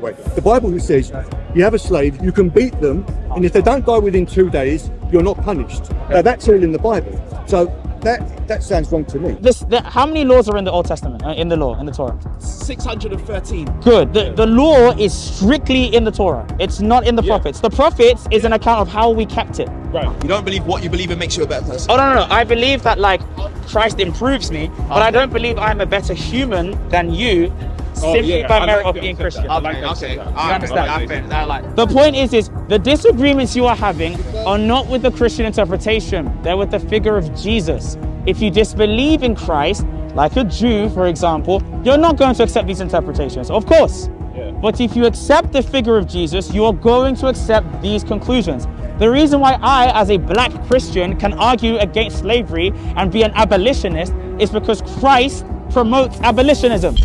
The Bible says you have a slave, you can beat them, and if they don't die within 2 days, you're not punished. Now, that's all in the Bible. So that sounds wrong to me. How many laws are in the Old Testament, in the Torah? 613. Good. The law is strictly in the Torah. It's not in the prophets. The prophets is an account of how we kept it. Right. You don't believe what you believe in makes you a better person. Oh, no. I believe that, like, Christ improves me, but I don't believe I'm a better human than you simply by merit of being Christian. Okay. You understand? The point is the disagreements you are having are not with the Christian interpretation. They're with the figure of Jesus. If you disbelieve in Christ, like a Jew, for example, you're not going to accept these interpretations, of course. Yeah. But if you accept the figure of Jesus, you are going to accept these conclusions. The reason why I, as a black Christian, can argue against slavery and be an abolitionist is because Christ promotes abolitionism.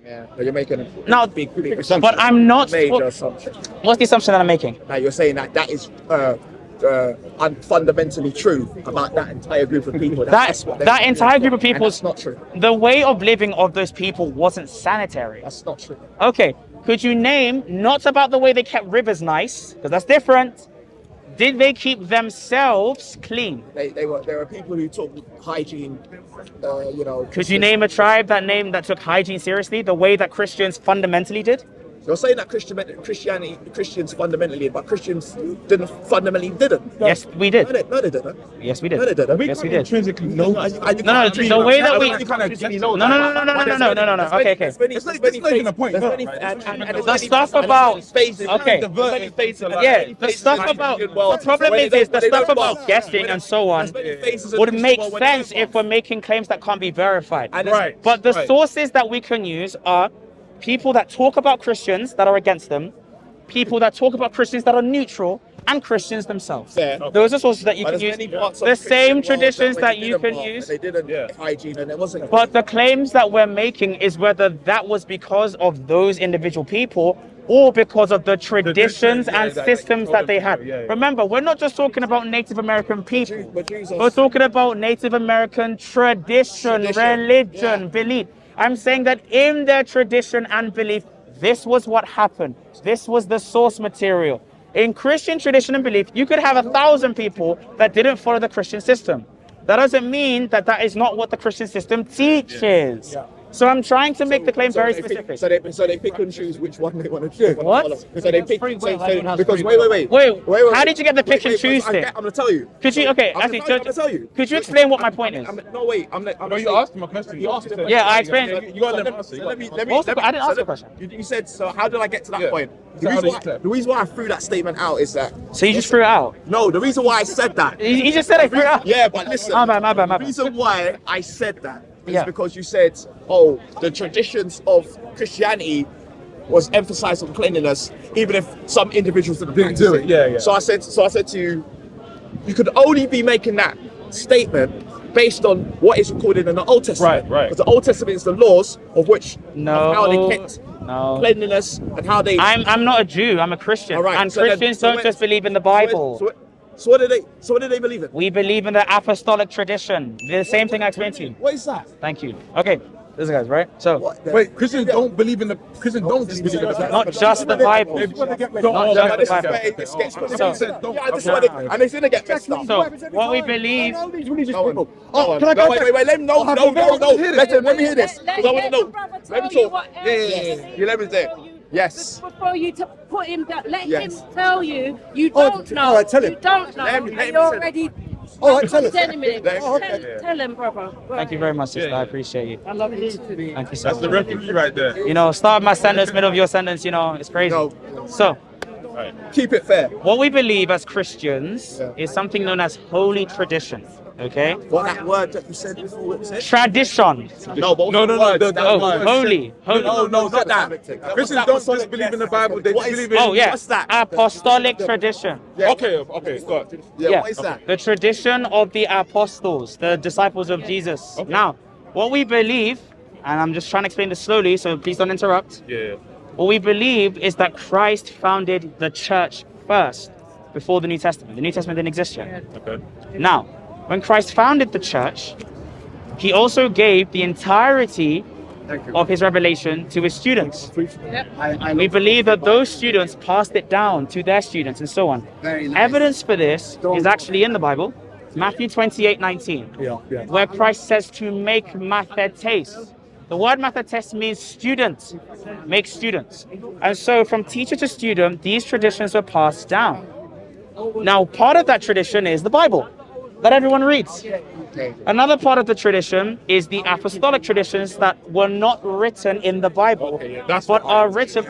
Yeah, but you're making a big assumption. But I'm not. Major assumption. What's the assumption that I'm making? Now you're saying that is fundamentally true about that entire group of people. That entire group of people. That's not true. The way of living of those people wasn't sanitary. That's not true. Okay. Could you name, not about the way they kept rivers nice, because that's different. Did they keep themselves clean? There were people who took hygiene, Could you name a tribe that took hygiene seriously, the way that Christians fundamentally did? You're saying that Christians fundamentally did, but Christians fundamentally didn't. Yes, we did. No, they didn't. Yes, we did. No, they didn't. Yes, we did. Intrinsically know. No. The way that we. No. Okay. It's not even a point. The stuff about. Okay. Yeah. The stuff about. The problem is the stuff about guessing and so on would make sense if we're making claims that can't be verified. Right. But the sources that we can use are people that talk about Christians that are against them, people that talk about Christians that are neutral, and Christians themselves. Yeah. Those are sources that you can use. The same traditions that you can use. They didn't hygiene, and it wasn't. But the claims that we're making is whether that was because of those individual people or because of the traditions and systems that they had. Remember, we're not just talking about Native American people. We're talking about Native American tradition, religion, belief. I'm saying that in their tradition and belief, this was what happened. This was the source material. In Christian tradition and belief, you could have 1,000 people that didn't follow the Christian system. That doesn't mean that that is not what the Christian system teaches. So I'm trying to make the claim very specific. So they pick and choose which one they want to do. What? So they pick. Wait. How did you get the pick and choose thing? I'm gonna tell you. Could you? Okay. I'm gonna tell you. Could you explain what my point is? No, wait. You asked him a question. Yeah, I explained. You got to let me answer. I didn't ask the question. You said so. How did I get to that point? The reason why I threw that statement out is that. So you just threw it out? No, the reason why I said that. You just said I threw it out. Yeah, but listen. My bad. The reason why I said that is because you said, oh, the traditions of Christianity was emphasized on cleanliness, even if some individuals didn't do it. Yeah. So I said to you, you could only be making that statement based on what is recorded in the Old Testament. Right. Because the Old Testament is the laws of how they kept cleanliness and how they. I'm not a Jew. I'm a Christian. All right, and Christians don't just believe in the Bible. So what do they believe in? We believe in the apostolic tradition. The same thing I explained to you. What is that? Thank you. Okay, this guys, right? So wait, Christians don't believe in the. Christians don't just believe in the Bible. Not just the Bible. Not just the Bible. And it's gonna get messed up. So what we believe. Wait. Let me hear this. Because I want to know. Let me talk. Yeah. Let me say. Yes. Before you to put him down, let him tell you. You don't know. All right, tell him. You don't know. Let him You're already. All right, tell him. Tell him, brother. Thank you very much, sister. I appreciate you. I love you. Thank you so That's the much. referee right there. Start of my sentence, middle of your sentence. It's crazy. No. So. Keep it fair. What we believe as Christians is something known as holy tradition. Okay? What that word that you said before, what was it? Tradition. No. Holy. No, not that. Christians don't just believe in the Bible. They believe in. What's that? Apostolic tradition. Okay, start. Yeah, what is that? The tradition of the apostles, the disciples of Jesus. Okay. Now, what we believe, and I'm just trying to explain this slowly, so please don't interrupt. Yeah. What we believe is that Christ founded the church first, before the New Testament. The New Testament didn't exist yet. Okay. Now, when Christ founded the church, he also gave the entirety of his revelation to his students. We believe that those students passed it down to their students and so on. Very nice. Evidence for this is actually in the Bible, Matthew 28:19, where Christ says to make mathetes. The word mathetes means student, make students. And so from teacher to student, these traditions were passed down. Now, part of that tradition is the Bible that everyone reads. Another part of the tradition is the apostolic traditions that were not written in the Bible, but are written,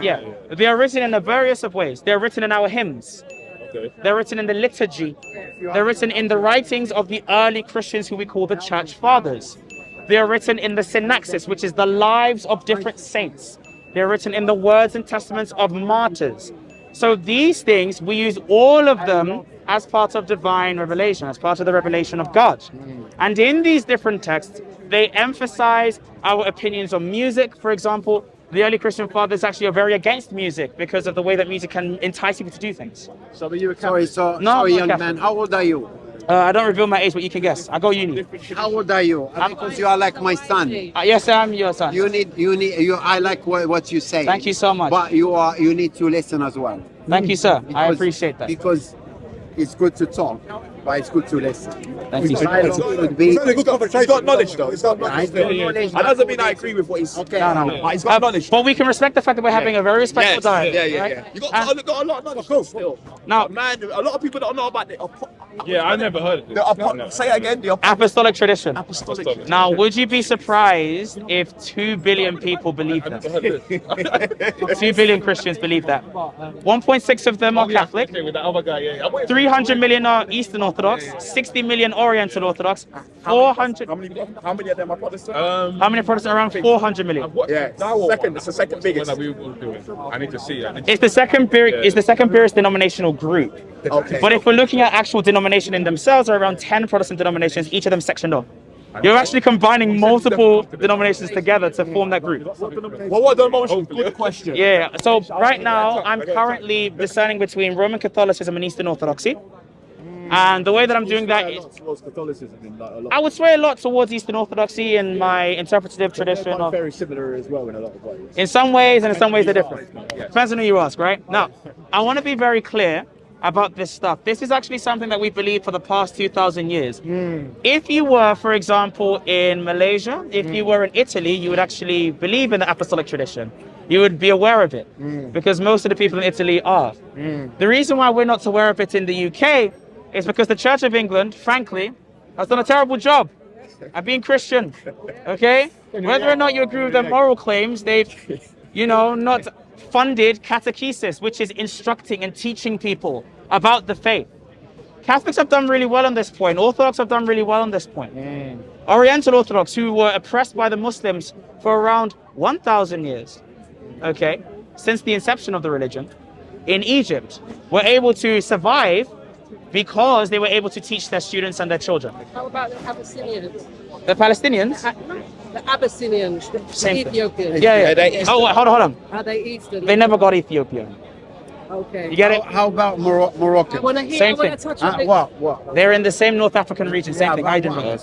they are written in a various of ways. They're written in our hymns. They're written in the liturgy. They're written in the writings of the early Christians who we call the church fathers. They are written in the synaxis, which is the lives of different saints. They're written in the words and testaments of martyrs. So these things, we use all of them as part of divine revelation, as part of the revelation of God. And in these different texts, they emphasize our opinions on music. For example, the early Christian fathers actually are very against music because of the way that music can entice people to do things. So are you a Catholic? No, sorry, I'm young not man. How old are you? I don't reveal my age, but you can guess. I go uni. How old are you? Because you are like my son. Yes, I'm your son. I like what you say. Thank you so much. But you need to listen as well. Thank you, sir. I appreciate that. Because it's good to talk, but it's good to listen. Thank you, sir. Silence could be. He's got knowledge though. He's got knowledge. knowledge. That doesn't mean I agree with what he's. Okay. But he's got knowledge. But we can respect the fact that we're having a very respectful dialogue. Right? You got a lot of knowledge still. Now, Man, a lot of people don't know about the. Yeah, I never heard of this. Say it again. The apostolic tradition. apostolic. Now, would you be surprised if 2 billion people believe that? 2 billion Christians believe that. 1.6 of them are Catholic. With that other guy, yeah. 300 million are Eastern Orthodox. 60 million Oriental Orthodox. 400. How many of them are Protestant? How many Protestants? Around 400 million. Yeah, second. It's the second biggest. I need to see it. It's the second biggest denominational group. Okay. But if we're looking at actual denomination in themselves, are around 10 Protestant denominations, each of them sectioned off. You're actually combining multiple denominations together to form that group. Well, what denomination? Good question. Yeah, so right now I'm currently discerning between Roman Catholicism and Eastern Orthodoxy. And the way that I'm doing that is, I would sway a lot towards Eastern Orthodoxy in my interpretative tradition. Of, Very similar as well in a lot of ways. in some ways, and in some ways they're different. Depends on who you ask, right? Now, I want to be very clear about this stuff. This is actually something that we believe for the past 2,000 years. If you were, for example, in Malaysia, if you were in Italy, you would actually believe in the apostolic tradition. You would be aware of it because most of the people in Italy are. The reason why we're not aware of it in the UK is because the Church of England, frankly, has done a terrible job at being Christian, okay? Whether or not you agree with their moral claims, they've, not funded catechesis, which is instructing and teaching people about the faith. Catholics have done really well on this point. Orthodox have done really well on this point. Oriental Orthodox, who were oppressed by the Muslims for around 1,000 years, okay, since the inception of the religion, in Egypt, were able to survive because they were able to teach their students and their children. How about the Abyssinians? The Palestinians? The Abyssinians, the Same thing. Ethiopians. Yeah. Oh, hold on. Are they Eastern? They never got Ethiopia. Okay. You get it? How about I Moroccan? want to hear. Same I want thing. to touch on it. What? They're in the same North African region. Same thing. I didn't know.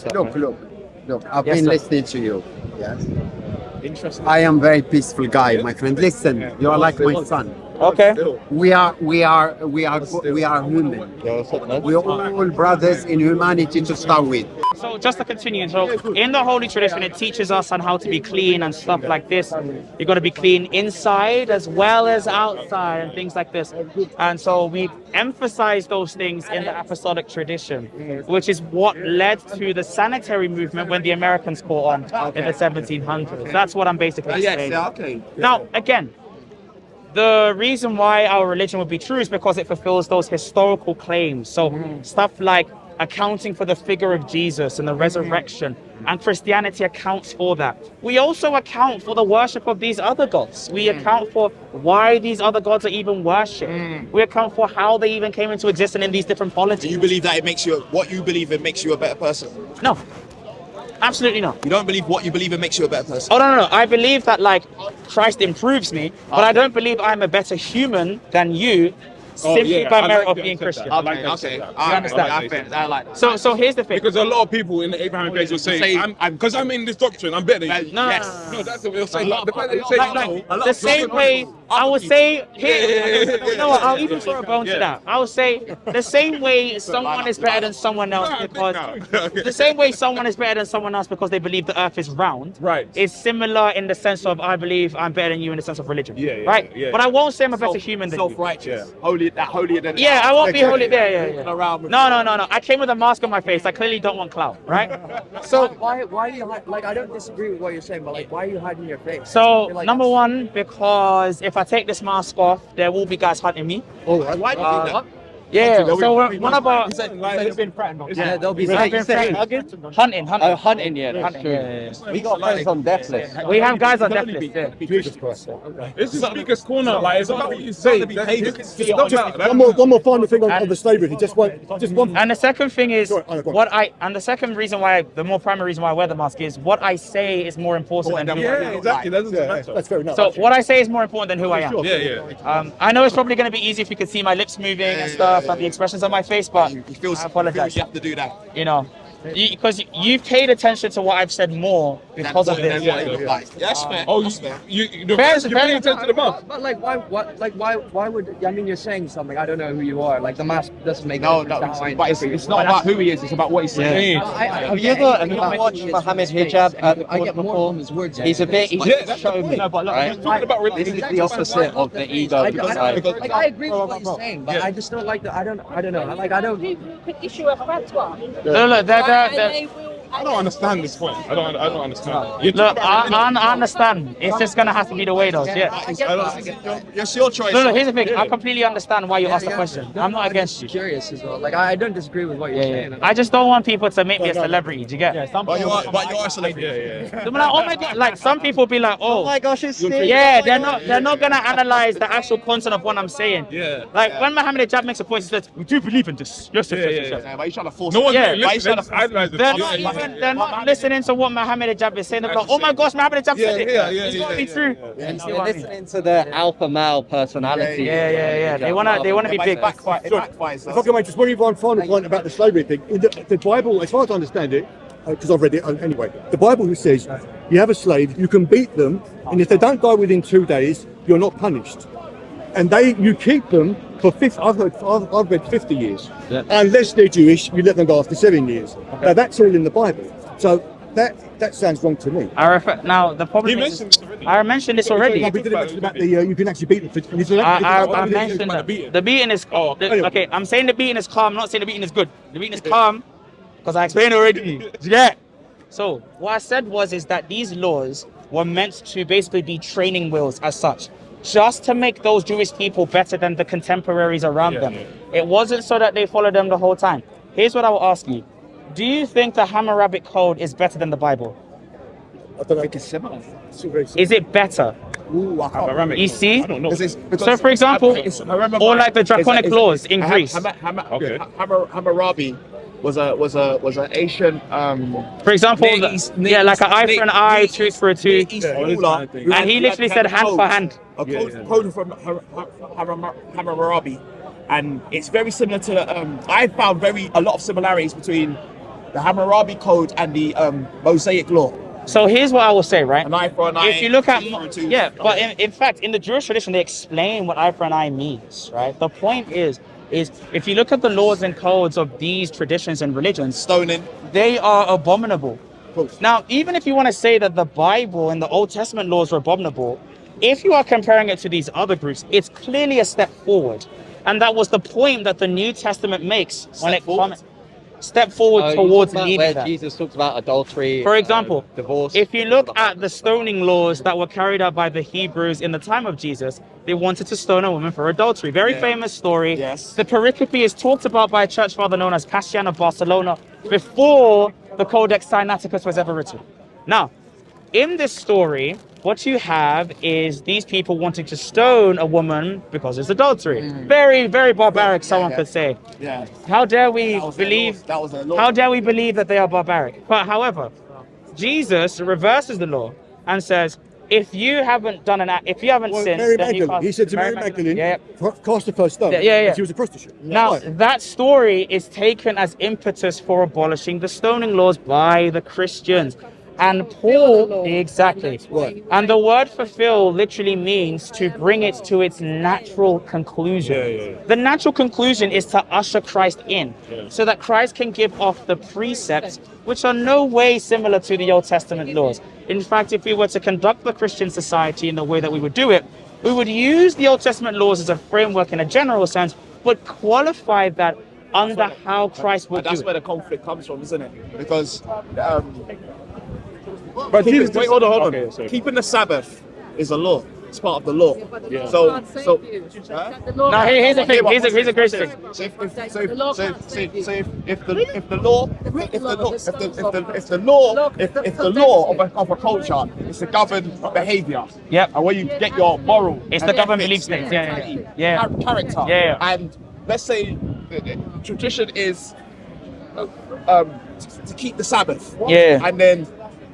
Look. I've Yes, been sir. listening to you. Yes. Interesting. I am very peaceful guy, my friend. Listen, you are like my son. Okay. We are human. We are all brothers in humanity to start with. So just to continue, so in the Holy Tradition, it teaches us on how to be clean and stuff like this. You got to be clean inside as well as outside and things like this. And so we emphasize those things in the Apostolic Tradition, which is what led to the sanitary movement when the Americans caught on in the 1700s. That's what I'm basically saying. Okay. Now, again, the reason why our religion would be true is because it fulfills those historical claims. So stuff like accounting for the figure of Jesus and the resurrection, and Christianity accounts for that. We also account for the worship of these other gods. We account for why these other gods are even worshipped. We account for how they even came into existence in these different polities. Do you believe that what you believe in makes you a better person? No. Absolutely not. You don't believe what you believe in makes you a better person? Oh, no. I believe that, Christ improves me, but I don't believe I'm a better human than you simply by I merit like of that being you said Christian. that. I like that you Okay. said that. I understand? I like that. So here's the thing. Because a lot of people in the Abrahamic faith will say, because I'm in this doctrine, I'm better than you. No, No, that's what they'll say. A lot The fact that you say like the same way I would say here. You know what? I'll even throw a bone to that. I would say the same way someone is better than someone else because the same way someone is better than someone else because they believe the earth is round. Right. Is similar in the sense of I believe I'm better than you in the sense of religion. Yeah, right. yeah. But I won't say I'm a better human than you. Self-righteous, holier than Yeah, I won't be holy there. Yeah. around with No. I came with a mask on my face. I clearly don't want clout, right? So why are you like? I don't disagree with what you're saying, but like, why are you hiding your face? So You're like, number one, because if I take this mask off, there will be guys hunting me. All right. Why do you think that? Yeah. So one of our it's been threatened. yeah, There'll be we've been friends. hunting. hunting. Yeah, Hunting, yeah. We got friends on death list. We have guys on death list. Yeah. Jesus Christ. This is Speaker's Corner. Like, it's about what you say. One more final thing on the slavery. Just one. And the second thing is Go on. the second reason why, the more primary reason why I wear the mask is what I say is more important than who I am. Yeah, exactly. That doesn't matter. That's fair enough. So what I say is more important than who I am. Yeah. I know it's probably going to be easy if you could see my lips moving and stuff and the expressions on my face, but You feel I apologize. you have to do that. You know, because you've paid attention to what I've said more because of this. Yeah, that's fair. Oh, That's fair. you're Fair- paying attention to the mask. But like, why would? I mean, you're saying something. I don't know who you are. Like the mask doesn't make No, sense to how I but it's not about who he is. It's about what he's saying. Have you ever watched Mohammed Hijab at the court before? He's a bit. He's Yeah, a that's the showman, point. right? He's talking about This religion. is the opposite of the ego. I agree with what you're saying, but Yeah. I just don't like the. I don't know. Like I don't. People could issue a fatwa. Look, I don't understand this point. I don't understand. You're look, I understand. It's just gonna have to be the way, though. Yeah. It's your choice. Look, here's the thing. I completely understand why you asked the question. I'm not against you. Curious as well. Like I don't disagree with what you're saying. I just don't want people to make me a celebrity. Do you get? But you are a celebrity. They'll be like, oh my god! Like some people be like, oh my gosh, it's yeah. They're not gonna analyze the actual content of what I'm saying. Yeah. Like when Mohammed Hijab makes a point, he says, "We do believe in this." Yes. Yeah, but you're trying to force No it. one's Yeah. listening. Idolize this. They're not listening to what Mohammed Hijab is saying. They're like, oh my gosh, Mohammed Hijab said it. It's gotta be true. You're listening to the alpha male personality. Yeah. They wanna be big. It backfires. If I can make just one final point about the slavery thing. In the Bible, as far as I understand it, because I've read it anyway, the Bible says you have a slave, you can beat them, and if they don't die within 2 days, you're not punished. And you keep them for I've read 50 years. Yeah. Unless they're Jewish, you let them go after 7 years. Now that's all in the Bible. So that sounds wrong to me. Now the problem is, I mentioned this already. We didn't mention about the you can actually beat them. I mentioned that the beating is okay. I'm saying the beating is calm. I'm not saying the beating is good. The beating is calm because I explained already. Yeah. So what I said is that these laws were meant to basically be training wheels as such, just to make those Jewish people better than the contemporaries around them. It wasn't so that they followed them the whole time. Here's what I will ask you. Do you think the Hammurabic Code is better than the Bible? I don't think it's similar. Is it better? You see? I don't know. So, for example, or like the draconic laws in Greece. Hammurabi was an Asian. For example, like an eye for an eye, tooth for a tooth. And he literally said hand for hand. A code from Hammurabi, and it's very similar to. I found a lot of similarities between the Hammurabi Code and the Mosaic Law. So here's what I will say, right? An eye for an eye. If you look at, tooth for a tooth. yeah, but in fact, in the Jewish tradition, they explain what eye for an eye means, right? The point is if you look at the laws and codes of these traditions and religions, Stoning. they are abominable. Now, even if you want to say that the Bible and the Old Testament laws are abominable, if you are comparing it to these other groups, it's clearly a step forward. And that was the point that the New Testament makes when it comes. Step forward towards leading where that. Jesus talks about adultery. For example, divorce. if you look at the stoning laws that were carried out by the Hebrews in the time of Jesus, they wanted to stone a woman for adultery. Very famous story. Yes. The pericope is talked about by a church father known as Cassian of Barcelona before the Codex Sinaiticus was ever written. Now, in this story, what you have is these people wanting to stone a woman because it's adultery. Very, very barbaric, someone could say. Yeah. How dare we believe That was their law. How dare we believe that they are barbaric? But however, Jesus reverses the law and says, if you haven't done an act, if you haven't Well, sinned, Mary then you Magdalene. can't. He said to Mary Magdalene, Yeah. cast the first stone. Yeah. And she was a prostitute. Now, Right. that story is taken as impetus for abolishing the stoning laws by the Christians. And Paul, exactly. Right. And the word fulfill literally means to bring it to its natural conclusion. The natural conclusion is to usher Christ in so that Christ can give off the precepts which are no way similar to the Old Testament laws. In fact, if we were to conduct the Christian society in the way that we would do it, we would use the Old Testament laws as a framework in a general sense, but qualify that under how Christ would do That's it. where the conflict comes from, isn't it? Because But Jesus, wait, hold on. Okay, sorry. Keeping the Sabbath is a law. It's part of the law. Yeah. So Now, here's the thing. Here's a great thing. So if the law of a culture is to govern behavior, Yep. and where you get your moral, It's and the government ethics, belief states. Yeah. character, Yeah. and let's say the tradition is to keep the Sabbath, Yeah. and then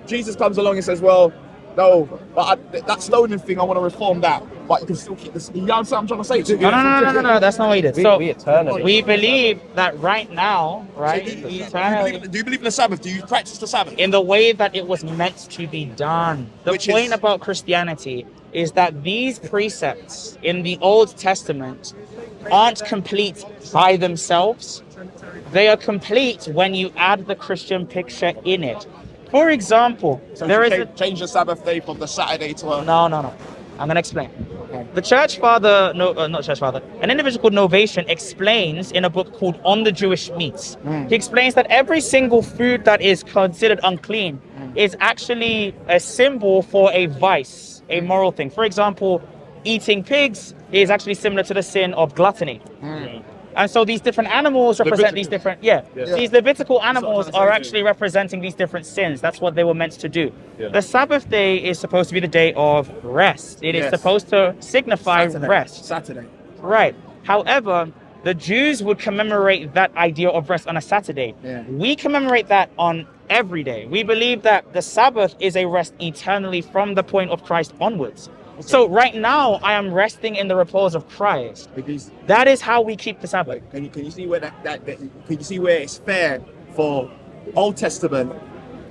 Jesus comes along and says, well, no, but that stoning thing, I want to reform that, but you can still keep this. You know what I'm trying to say to you? No, that's not what he did. So we eternally. we believe that right now, right, Do you eternally, believe in the Sabbath? Do you practice the Sabbath? in the way that it was meant to be done. The Which point is- about Christianity is that these precepts in the Old Testament aren't complete by themselves. They are complete when you add the Christian picture in it. For example, So there you is a change the Sabbath day from the Saturday to a... No. I'm going to explain. The church father, not church father, an individual called Novation explains in a book called On the Jewish Meats. He explains that every single food that is considered unclean is actually a symbol for a vice, a moral thing. For example, eating pigs is actually similar to the sin of gluttony. And so these different animals represent these different, these Levitical animals are actually representing these different sins. That's what they were meant to do. The Sabbath day is supposed to be the day of rest. It is supposed to signify rest. Saturday. Right. However, the Jews would commemorate that idea of rest on a Saturday. We commemorate that on every day. We believe that the Sabbath is a rest eternally from the point of Christ onwards. So right now, I am resting in the repose of Christ. Because That is how we keep the Sabbath. can you see where can you see where it's fair for Old Testament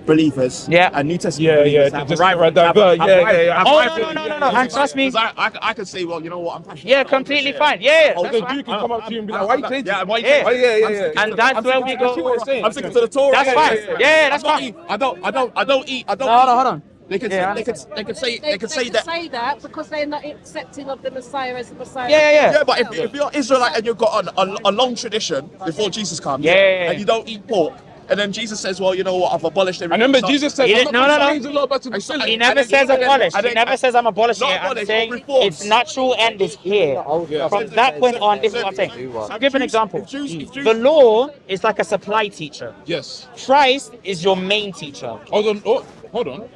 believers and New Testament believers to have a rival? No. And trust me. I could say, well, you know what, I'm passionate. Yeah, completely fine. Yeah. Oh, That's the fine. You can come up to you and be like, why you changing? Yeah, why you Yeah. changing? And that's where we go. I'm sticking to the Torah. That's fine. Yeah, that's fine. I don't eat. No, hold on. They could Yeah. say that. Say that because they're not accepting of the Messiah as the Messiah. Yeah. Yeah, but if you're Israelite and you've got a long tradition before Jesus comes, and you don't eat pork, and then Jesus says, well, you know what, I've abolished everything. I remember Jesus said, He didn't- no. He never says abolish. He never says I'm abolishing it. I'm saying its natural end is here. From that point on, this is what I'm saying. I'll give an example. The law is like a supply teacher. Yes. Christ is your main teacher. Hold on.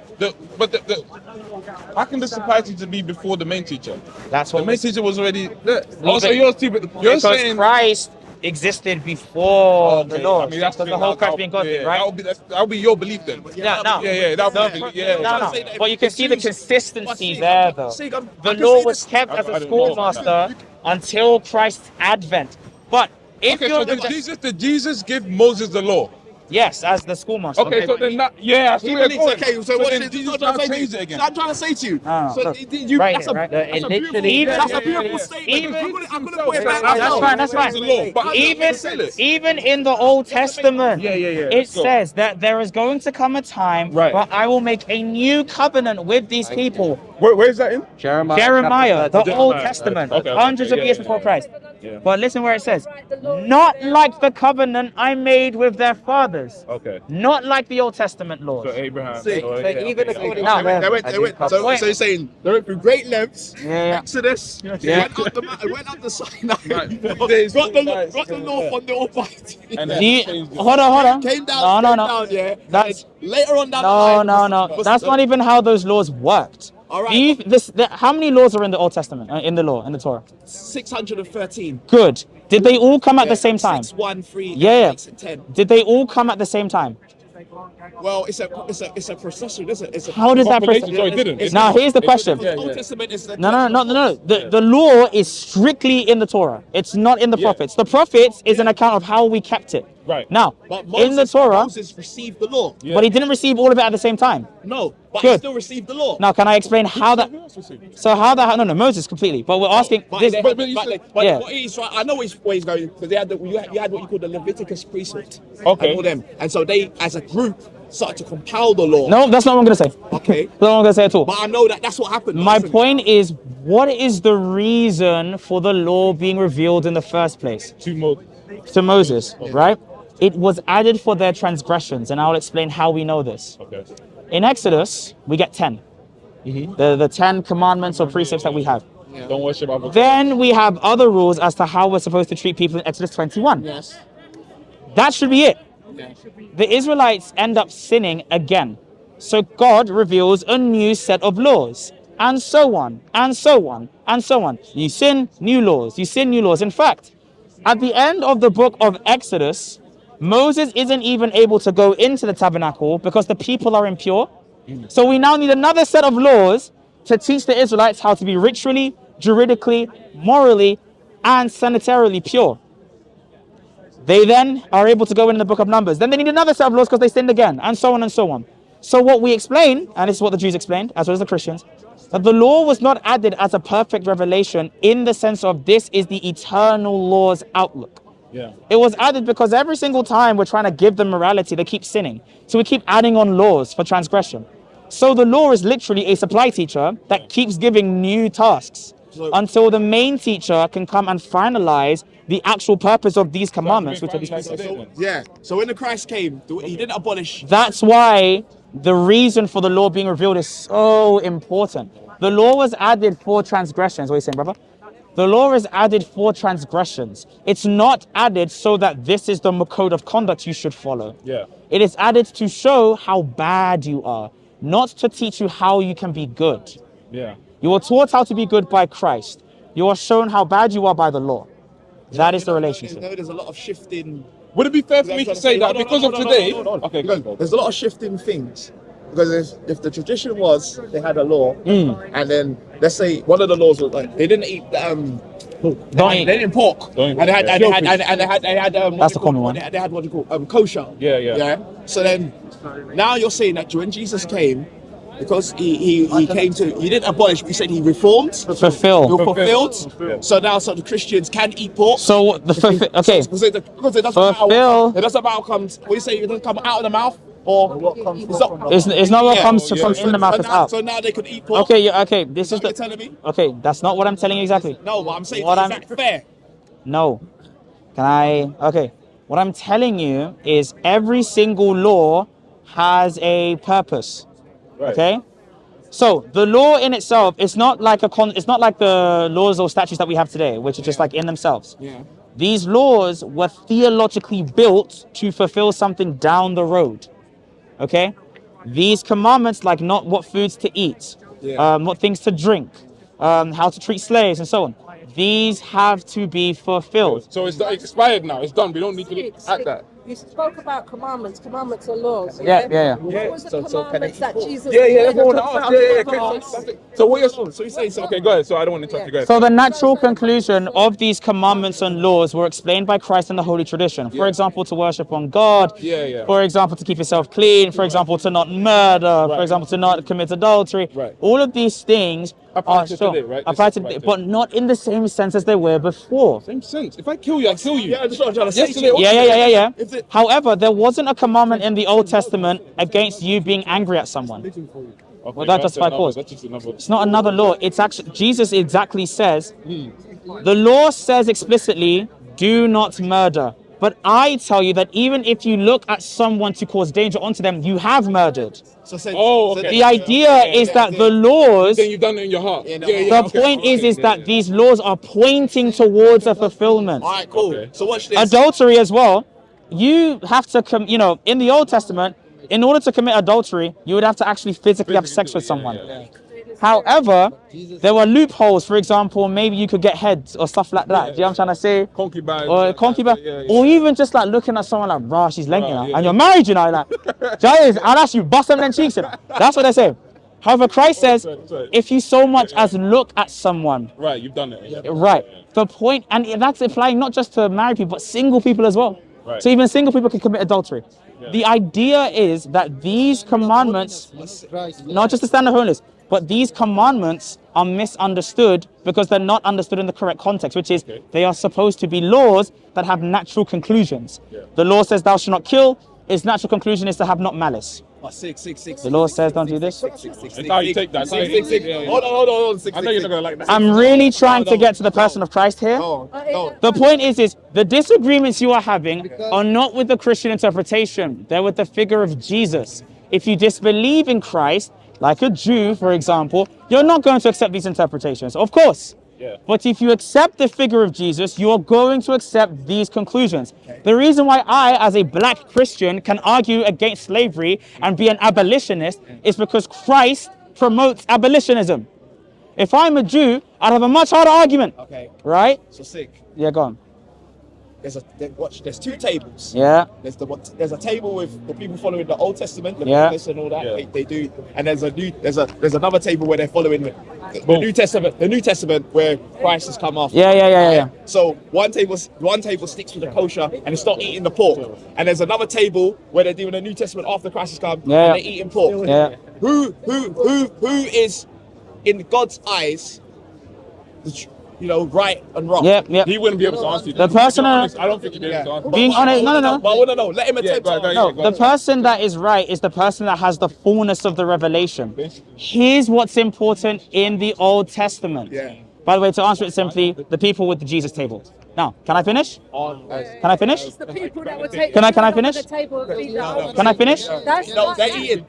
How can the supply teacher be before the main teacher? That's The what main teacher was already there. No, So but- you're stupid. You're because saying Christ existed before the law. I mean, that's because the whole Christ being God thing, right? That'll be your belief then. Yeah, no. No. But you can see the consistency there, though. The law was kept as a schoolmaster until Christ's advent. But if Okay, you're so did Jesus give Moses the law? yes, as the schoolmaster. Okay, so then that, I see where you're going. Okay, so what then is Jesus I'm now trying to say changed to it you? again. So I'm trying to say to you. No, So look, you, right that's here, a, right? that's a beautiful, Even- that's a beautiful statement. even- I'm gonna put it back. That's fine. Even in the Old Testament, it says that there is going to come a time where I will make a new covenant with these people. Where is that in? Jeremiah, the Old Jeremiah. Testament, Okay, hundreds of years before Christ. But listen where it says, not like the covenant I made with their fathers. Okay. Not like the Old Testament laws. So Abraham. Even according No, They went. So you're saying they went through great lengths. Yeah. Exodus. Went up the mountain, went up the Sinai. Right. Got the law from the Almighty. And Hold on. Came down. No. Yeah. That's Later on down the line. no. That's not even how those laws worked. All right. How many laws are in the Old Testament, in the law, in the Torah? 613. Good. Did they all come at the same time? 6, 1, 3. Yeah. 6, and 10. Did they all come at the same time? Well, it's a procession, isn't it? It's a How does that Compilation, process? so it didn't. It's Now not- here's the question. The Old Testament is the No. The law is strictly in the Torah. It's not in the prophets. The prophets is an account of how we kept it. Right. Now, But in the Torah, Moses received the law. but he didn't receive all of it at the same time. No, but Good. he still received the law. Now, can I explain how that? So how that? No, Moses completely. But we're asking But, this. they but had- you but said- they- but Yeah. what he's right, I know where he's going, because you had what you call the Leviticus priesthood. Okay. And all them. And so they, as a group, started to compile the law. No, that's not what I'm gonna say. Okay. That's not what I'm gonna say at all. But I know that's what happened. My isn't it? point is, what is the reason for the law being revealed in the first place to Moses? Right? It was added for their transgressions, and I'll explain how we know this. Okay. In Exodus, we get 10. The 10 commandments or precepts that we have. Don't worship other. Then we have other rules as to how we're supposed to treat people in Exodus 21. Yes. That should be it. The Israelites end up sinning again. So God reveals a new set of laws, and so on, and so on, and so on. You sin, new laws. You sin, new laws. In fact, at the end of the book of Exodus, Moses isn't even able to go into the tabernacle because the people are impure. So we now need another set of laws to teach the Israelites how to be ritually, juridically, morally, and sanitarily pure. They then are able to go in the book of Numbers. Then they need another set of laws because they sinned again, and so on and so on. So what we explain, and this is what the Jews explained, as well as the Christians, that the law was not added as a perfect revelation in the sense of this is the eternal law's outlook. Yeah. It was added because every single time we're trying to give them morality, they keep sinning. So we keep adding on laws for transgression. So the law is literally a supply teacher that keeps giving new tasks until the main teacher can come and finalize the actual purpose of these commandments, which are these precepts. Yeah. So when the Christ came, he didn't abolish. That's why the reason for the law being revealed is so important. The law was added for transgressions. What are you saying, brother? The law is added for transgressions. It's not added so that this is the code of conduct you should follow. Yeah. It is added to show how bad you are, not to teach you how you can be good. Yeah. You are taught how to be good by Christ. You are shown how bad you are by the law. That is the relationship. There's a lot of shifting. Would it be fair for me to say that because of today? Okay, go. There's a lot of shifting things. Because if the tradition was they had a law, and then let's say one of the laws was like they didn't eat they didn't pork, and they had That's the common one. They had what you call kosher. Yeah. So then now you're saying that when Jesus came, because he came to, he didn't abolish, he said he reformed, Fulfill. he fulfilled. So now the Christians can eat pork. So the okay. Because it doesn't Fulfill. matter. It doesn't matter comes. What do you say? It doesn't come out of the mouth, or It's not what comes from in the mouth, it's out. So now they could eat pork. Okay, okay. This is Is that the. what you're telling me? Okay, that's not what I'm telling you exactly. No, but I'm saying What is I'm- that fair? No. Can I? Okay. What I'm telling you is every single law has a purpose. Right. Okay. So the law in itself, it's not like it's not like the laws or statutes that we have today, which are just like in themselves. Yeah. These laws were theologically built to fulfill something down the road. Okay. These commandments, like not what foods to eat, what things to drink, how to treat slaves, and so on. These have to be fulfilled. So it's expired now. It's done. We don't need to add that. You spoke about commandments are laws. Yeah. What was the commandments that Jesus That's what I want to ask. So what you're so you say so? Okay, go ahead. So I don't want to interrupt you. Go ahead. So the natural conclusion of these commandments and laws were explained by Christ in the Holy Tradition. For example, to worship on God. Yeah. For example, to keep yourself clean. For example, to not murder. For example, to not commit adultery. Right. All of these things Apply are to shown. today, right? Apply to This is today, but not in the same sense as they were before. Same sense. If I kill you, I kill you. Yeah, that's what I'm trying to say. Yesterday, Yeah. If it- However, there wasn't a commandment in the Old Testament against you being angry at someone. Okay, Well, that justified cause. That's just another. It's not another law. It's actually, Jesus exactly says, the law says explicitly, do not murder. But I tell you that even if you look at someone to cause danger onto them, you have murdered. Okay. The idea is that the laws, Then you've done it in your heart. the point is that these laws are pointing towards a fulfillment. All right, cool. Okay. So watch this. Adultery as well. You have to, in the Old Testament, in order to commit adultery, you would have to actually physically have sex with someone. However, there were loopholes. For example, maybe you could get heads or stuff like that. Do you know what I'm trying to say? Concubine. Or concubine. Or even just like looking at someone like, rah, she's length, you know, yeah. and you're married, you know, like, I'll actually bust them in cheeks, you know. That's what they say. However, Christ says, if you so much as look at someone, Right, you've done it. right. The point, and that's applying not just to married people, but single people as well. Right. So even single people can commit adultery. The idea is that these commandments, not just to stand up holiness, but these commandments are misunderstood because they're not understood in the correct context, which is they are supposed to be laws that have natural conclusions. The law says thou shalt not kill. Its natural conclusion is to have not malice. The law says don't do this. That's how you take that. Hold on. I know you're not gonna like that. I'm really trying to get to the person of Christ here. The point is the disagreements you are having are not with the Christian interpretation. They're with the figure of Jesus. If you disbelieve in Christ, like a Jew, for example, you're not going to accept these interpretations, of course. But if you accept the figure of Jesus, you are going to accept these conclusions. The reason why I, as a black Christian, can argue against slavery and be an abolitionist is because Christ promotes abolitionism. If I'm a Jew, I'd have a much harder argument. Okay. Right? So SIIG. Yeah, go on. There's two tables. Yeah. There's a table with the people following the Old Testament, the Yeah. and all that. They do, and there's another table where they're following the New Testament. The New Testament where Christ has come after. Yeah. So one table sticks with the kosher and it's not eating the pork, and there's another table where they're doing the New Testament after Christ has come and they're eating pork. Yeah. Who is in God's eyes, right and wrong? Yep. He wouldn't be able to answer you. The person, I don't think he'd be able to answer. being honest, no. No. Let him attempt. The person that is right is the person that has the fullness of the revelation. Here's what's important in the Old Testament. By the way, to answer it simply, the people with the Jesus table. Now, can I finish? Can I finish? It's the people that would take Can I finish? the table and feed the Can I finish? No, they're eating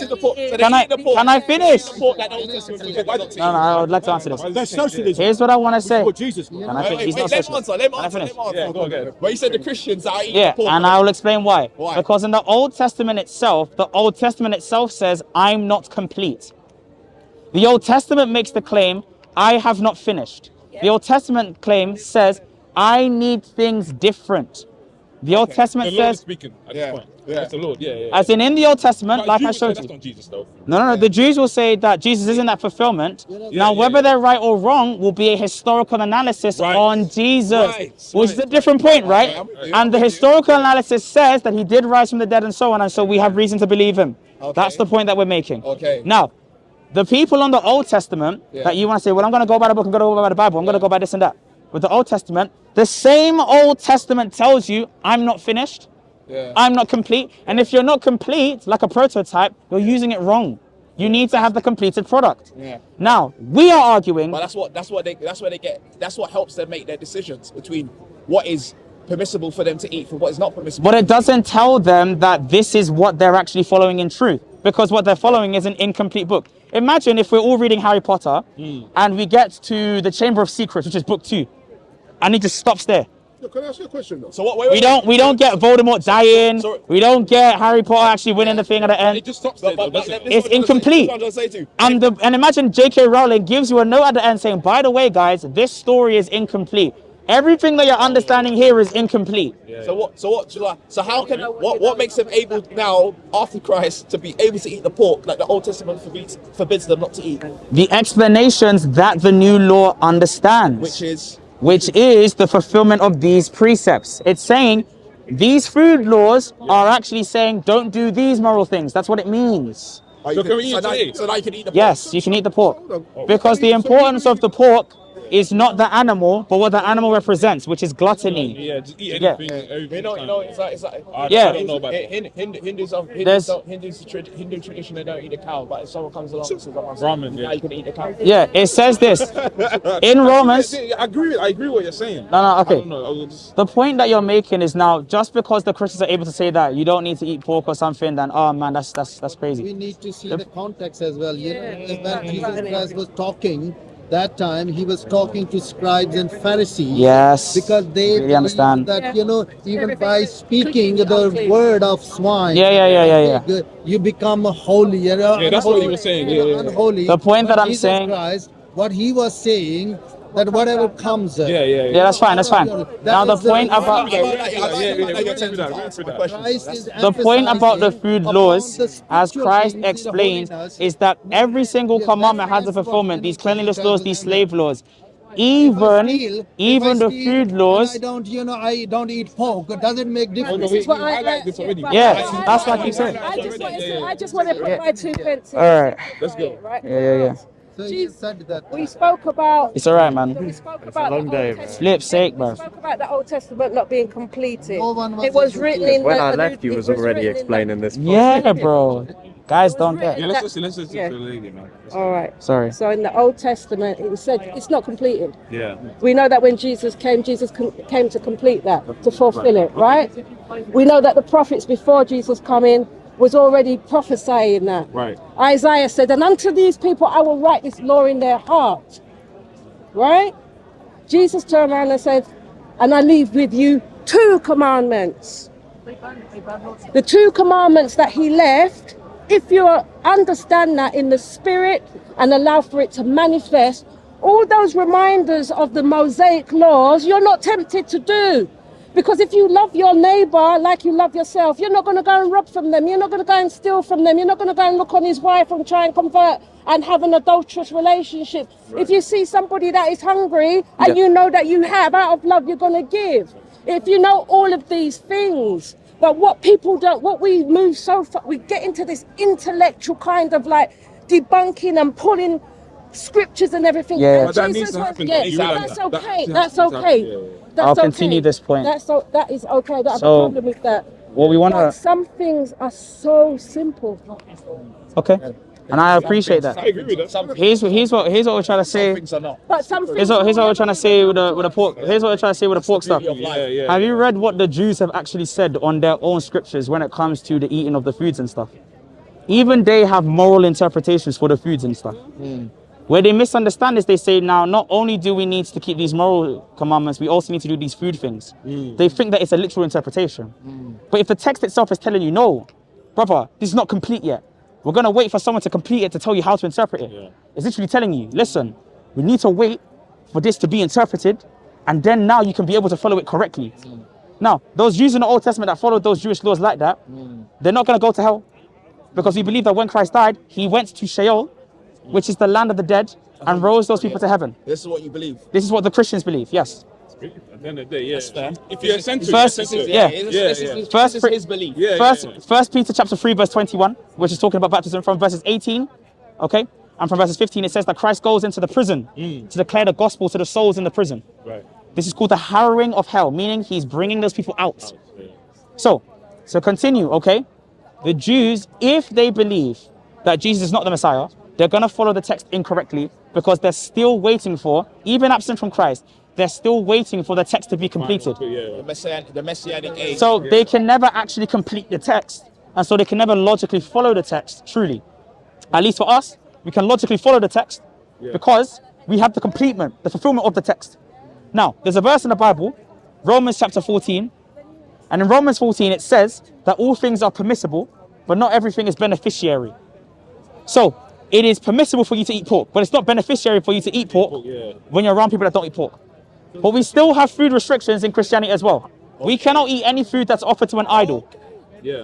the pork. So Can I finish? Pork that the Old Testament forget not to eat. No, I would like to answer this. That's socialism. Here's what I want to say. What Jesus. Can I finish? He's not Let him socialist. answer. Let Can I him finish? answer. Yeah, go ahead. But you said the Christians are eating Yeah, pork. and I will explain why. Why? Because in the Old Testament itself says, I'm not complete. The Old Testament makes the claim, I have not finished. The Old Testament claim says, I need things different. The Old Testament The Lord is says, speaking at this point. That's the Lord. Yeah. as in the Old Testament, like I Jews say showed that's you. not Jesus though. No, the Jews will say that Jesus isn't that fulfillment. Now, whether they're right or wrong will be a historical analysis on Jesus, which is a different point, right? And the historical analysis says that he did rise from the dead and so on, and so we have reason to believe him. That's the point that we're making. Okay. Now, the people on the Old Testament that you want to say, well, I'm going to go by the book, I'm going to go by the Bible, I'm going to go by this and that. With the Old Testament, the same Old Testament tells you, I'm not finished, I'm not complete. And if you're not complete, like a prototype, you're using it wrong. You need to have the completed product. Now, we are arguing. But that's what helps them make their decisions between what is permissible for them to eat from what is not permissible. But it doesn't tell them that this is what they're actually following in truth, because what they're following is an incomplete book. Imagine if we're all reading Harry Potter and we get to the Chamber of Secrets, which is book 2, and it just stops there. Can I ask you a question though? So what? We don't get Voldemort dying. We don't get Harry Potter actually winning the thing at the end. It just stops there. It's incomplete. And imagine J.K. Rowling gives you a note at the end saying, by the way, guys, this story is incomplete. Everything that you're understanding here is incomplete. So how can what makes them able now after Christ to be able to eat the pork like the Old Testament forbids them not to eat? The explanations that the new law understands, which is the fulfillment of these precepts. It's saying these food laws are actually saying don't do these moral things. That's what it means. So can we eat today? So now you can eat the pork? Yes, you can eat the pork. Because the importance of the pork is not the animal, but what the animal represents, which is gluttony. Yeah, just eat anything. You know, it's like I don't know about that. Hindu tradition, they don't eat a cow, but if someone comes along and says, Ramen, now you can eat a cow. Yeah, it says this in Romans. I agree what you're saying. No, okay. I don't know. The point that you're making is now just because the Christians are able to say that you don't need to eat pork or something, then oh man, that's crazy. We need to see the context as well. You know, when Jesus Christ was talking, that time he was talking to scribes and Pharisees. Yes. Because they Really understand. that, you know, even by speaking the word of swine, Yeah. you become holy. You know, Yeah, that's what he was saying. Yeah. unholy. The point But that I'm Jesus saying. Christ, what he was saying, that whatever comes. Yeah, that's fine. That's fine. Now the point about the point about the food laws, as Christ explained, is that every single commandment has a fulfillment. These cleanliness laws, these slave laws, even the food laws. I don't eat pork. Does it make difference? I like this already. Yeah, that's like you said. I just want to put my 2 pence in. All right. Let's go. Right? Yeah. So you said that. We spoke about. It's all right, man. We spoke about the Old Testament. Flip's sake, bro. We spoke about the Old Testament not being completed. No one was It was written in. When I left, you was already explaining this. Yeah, bro. Guys, don't get. Yeah, let's listen to the lady, man. All right. Sorry. So in the Old Testament, it said it's not completed. Yeah. We know that when Jesus came to complete that, to fulfill it, right? We know that the prophets before Jesus come in was already prophesying that. Right. Isaiah said, and unto these people I will write this law in their heart. Right? Jesus turned around and said, and I leave with you 2 commandments. The 2 commandments that he left, if you understand that in the spirit and allow for it to manifest, all those reminders of the Mosaic laws, you're not tempted to do. Because if you love your neighbor like you love yourself, you're not going to go and rob from them. You're not going to go and steal from them. You're not going to go and look on his wife and try and convert and have an adulterous relationship. Right. If you see somebody that is hungry and you know that you have, out of love, you're going to give. If you know all of these things. But what people don't, what we move so far, we get into this intellectual kind of like debunking and pulling scriptures and everything. Yeah. But that needs to happen. That's okay. That's okay. I'll continue this point. That is okay. Don't have a So, problem with that. Well, we want to. Some things are so simple. Okay. And I appreciate that. I agree with that. Here's what we're trying to say. But some things. Here's what we're trying to say with the pork. Here's what we're trying to say with the pork stuff. Have you read what the Jews have actually said on their own scriptures when it comes to the eating of the foods and stuff? Even they have moral interpretations for the foods and stuff. Where they misunderstand is they say, now, not only do we need to keep these moral commandments, we also need to do these food things. They think that it's a literal interpretation. But if the text itself is telling you, no, brother, this is not complete yet. We're going to wait for someone to complete it to tell you how to interpret it. It's literally telling you, listen, we need to wait for this to be interpreted, and then now you can be able to follow it correctly. Now, those Jews in the Old Testament that followed those Jewish laws like that, they're not going to go to hell. Because we believe that when Christ died, he went to Sheol, which is the land of the dead, and rose those people to heaven. This is what you believe. This is what the Christians believe, yes. At the end of the day, yeah. That's fair. If you're eccentric, First, This is his belief. First Peter chapter 3, verse 21, which is talking about baptism from verses 18, okay? And from verses 15, it says that Christ goes into the prison to declare the gospel to the souls in the prison. Right. This is called the harrowing of hell, meaning he's bringing those people out. So continue, okay? The Jews, if they believe that Jesus is not the Messiah, they're going to follow the text incorrectly because they're still waiting for, even absent from Christ, they're still waiting for the text to be completed. The messianic age. So they can never actually complete the text, and so they can never logically follow the text, truly. At least for us, we can logically follow the text because we have the completement, the fulfillment of the text. Now, there's a verse in the Bible, Romans chapter 14, and in Romans 14 it says that all things are permissible, but not everything is beneficiary. So, it is permissible for you to eat pork, but it's not beneficiary for you to eat pork when you're around people that don't eat pork. But we still have food restrictions in Christianity as well. We cannot eat any food that's offered to an idol.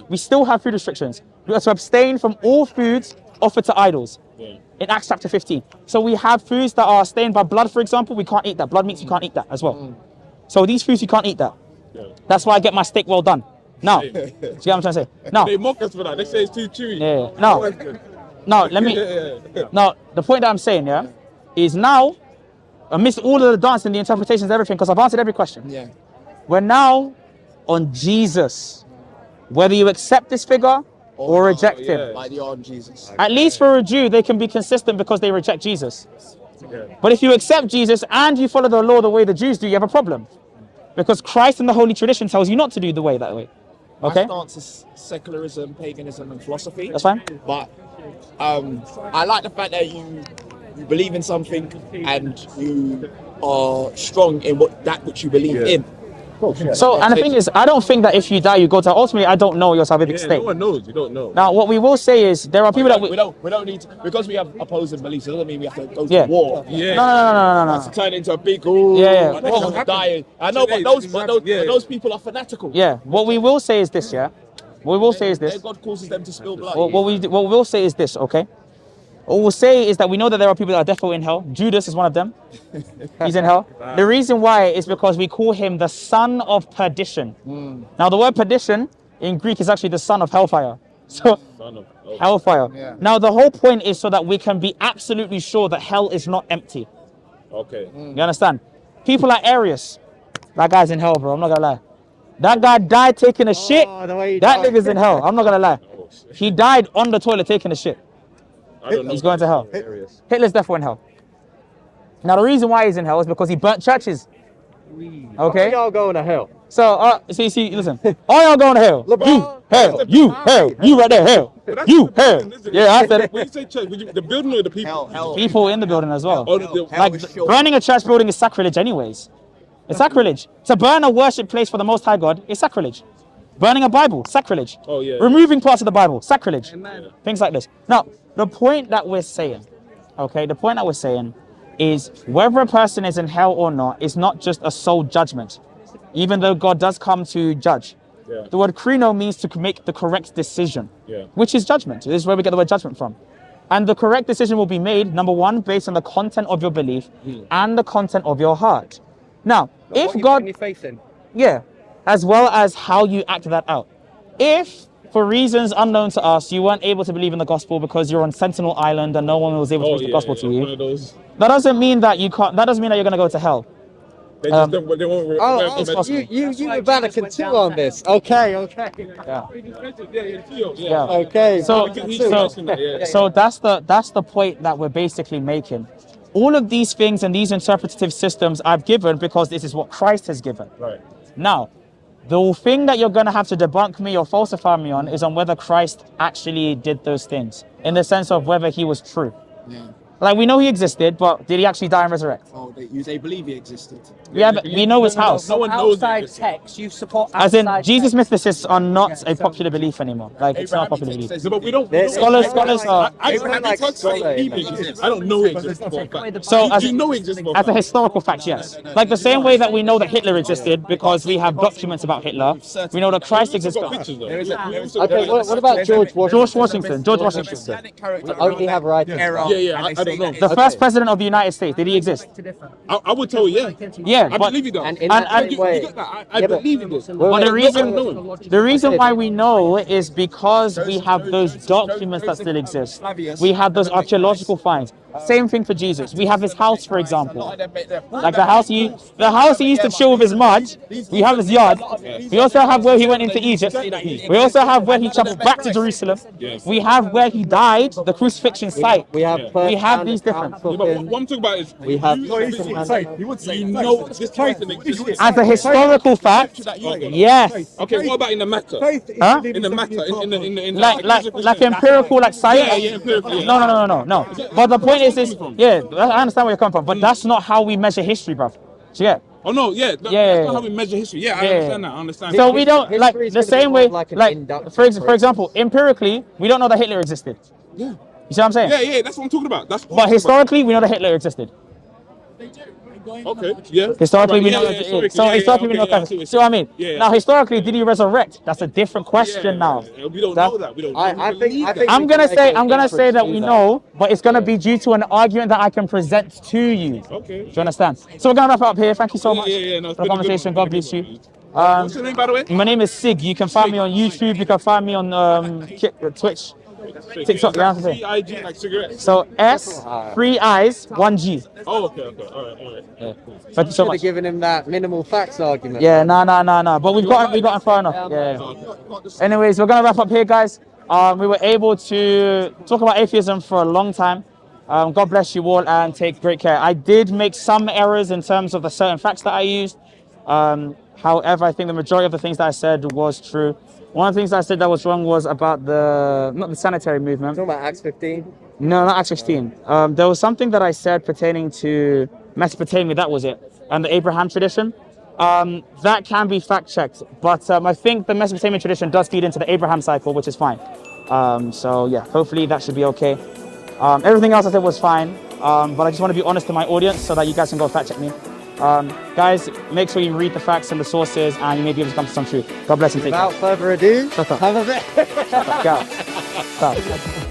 We still have food restrictions. We have to abstain from all foods offered to idols in Acts chapter 15. So we have foods that are stained by blood, for example. We can't eat that. Blood meats, we can't eat that as well. So these foods, you can't eat that. That's why I get my steak well done. Now, see what I'm trying to say? Now, they mock us for that. They say it's too chewy. No, let me. No, the point that I'm saying, is now, amidst all of the dancing, the interpretations, everything, because I've answered every question. We're now on Jesus. Whether you accept this figure or reject him. Like the on Jesus. At least for a Jew, they can be consistent because they reject Jesus. But if you accept Jesus and you follow the law the way the Jews do, you have a problem. Because Christ and the Holy Tradition tells you not to do the way that way. Okay? My stance is secularism, paganism, and philosophy. That's fine. But I like the fact that you you believe in something and you are strong in that which you believe in. So, and the thing is, I don't think that if you die, you go to ultimately. I don't know your salvific state. No one knows. You don't know. Now, what we will say is there are people that we don't need to, because we have opposing beliefs. It doesn't mean we have to go Yeah. to war. Yeah. No. To turn into a big dying. I know, but those people are fanatical. Yeah. What we will say is this. Yeah. What we will say is this. God causes them to spill blood. What we'll say is this. Okay. What we'll say is that we know that there are people that are definitely in hell. Judas is one of them. He's in hell. The reason why is because we call him the son of perdition. Now, the word perdition in Greek is actually the son of hellfire. So, hellfire. Yeah. Now, the whole point is so that we can be absolutely sure that hell is not empty. Okay. You understand? People like Arius. That guy's in hell, bro. I'm not gonna lie. That guy died taking a shit. That nigga's in hell. I'm not gonna lie. He died on the toilet taking a shit. He's going to hell. Hitler's definitely in hell. Now, the reason why he's in hell is because he burnt churches. Okay? Y'all going to hell. So, see, listen. All y'all going to hell. You, hell. You right there, hell. You, hell. Yeah, I said it. When you say church, the building or the people? People in the building as well. Oh, Like, burning a church building is sacrilege anyways. It's sacrilege. To burn a worship place for the Most High God is sacrilege. Burning a Bible, sacrilege. Oh, yeah. Removing parts of the Bible, sacrilege. Things like this. Now, the point that we're saying, is whether a person is in hell or not is not just a soul judgment, even though God does come to judge. Yeah. The word krino means to make the correct decision, Yeah. which is judgment. This is where we get the word judgment from. And the correct decision will be made, number one, based on the content of your belief and the content of your heart. Now, if what you God, put your faith in. yeah, as well as how you act that out. If, for reasons unknown to us, you weren't able to believe in the gospel because you're on Sentinel Island and no one was able to preach the gospel to one you, of those. that doesn't mean that you can't. That doesn't mean that you're going to go to hell. They just don't, they won't. it's possible. You Vatican II on this. Okay. Yeah. Okay. So that's the point that we're basically making. All of these things and these interpretative systems I've given because this is what Christ has given. Right. Now, the thing that you're going to have to debunk me or falsify me on is on whether Christ actually did those things, in the sense of whether he was true. Yeah. Like, we know he existed, but did he actually die and resurrect? Oh, they believe he existed. Yeah, but we know his house. No one knows. Outside text, you support As in, outside Jesus text. mythicists are not a popular belief anymore. Like, it's not a popular belief. No, but we don't. Scholars are. I don't know it exists for a fact. So, as, You know it exists for a as a fact. historical fact, yes. Like the same way that we know that Hitler existed because we have documents about Hitler, we know that Christ We've existed. got pictures though. Okay. What about George George Washington? Washington. We only have writings. Yeah, I don't know. The first president of the United States, did he exist? I would tell you, yeah. Yeah, I but believe he does. And in that And- same way, I believe he does. But wait, the reason why we know is because we have those documents that still exist. We have those archaeological finds. Same thing for Jesus. We have his house, for example. Like the house he used to chill with his mud. We have his yard. We also have where he went into Egypt. We also have where he traveled back to Jerusalem. We have where he died, the crucifixion site. we have these different. Yeah, but what I'm talking about is We have you know this person exists. As a historical fact, yes. Okay, what about in the matter? Huh? In the matter, in Like empirical, like science. Yeah, empirical, yeah. No. But the point is, yeah, I understand where you're coming from, but that's not how we measure history, bruv. Do you get? Oh no, yeah, that's not how we measure history. Yeah, I understand that. I understand. So we don't like History is the gonna be same more way. like an Like inductive for example, empirically, we don't know that Hitler existed. Yeah. You see what I'm saying? Yeah, that's what I'm talking about. That's what But I'm talking historically, we know that Hitler existed. about. Okay, yeah. Historically, Right, we know. Historically, we know. okay, See what I mean? Yeah. Now, historically, did he resurrect? That's a different question now. We don't know that. We don't. I think I'm gonna say that we know, but it's gonna be due to an argument that I can present to you. Okay. Do you understand? So we're gonna wrap it up here. Thank you so much Yeah, no, it's for the been a good conversation. one. God bless you. What's your name, by the way? My name is SIIIG. You can find me on YouTube. You can find me on Twitch, TikTok. Yeah, SIIG, like cigarettes. so S, 3 I's, 1 G. Oh, okay, all right. Thank you so Should have much. given him that minimal facts argument. Yeah, no. But we've gotten far enough. Yeah. Anyways, we're gonna wrap up here, guys. We were able to talk about atheism for a long time. God bless you all and take great care. I did make some errors in terms of the certain facts that I used. However, I think the majority of the things that I said was true. One of the things I said that was wrong was about not the sanitary movement. Talking about Acts 15. No, not Acts 16. There was something that I said pertaining to Mesopotamia, that was it. And the Abraham tradition. That can be fact checked, but I think the Mesopotamian tradition does feed into the Abraham cycle, which is fine. So yeah, hopefully that should be okay. Everything else I said was fine, but I just want to be honest to my audience so that you guys can go fact check me. Guys, make sure you read the facts and the sources, and you may be able to come to some truth. God bless and take care. Without further ado, Shut up. have a bit. Shut up. Get out. Stop.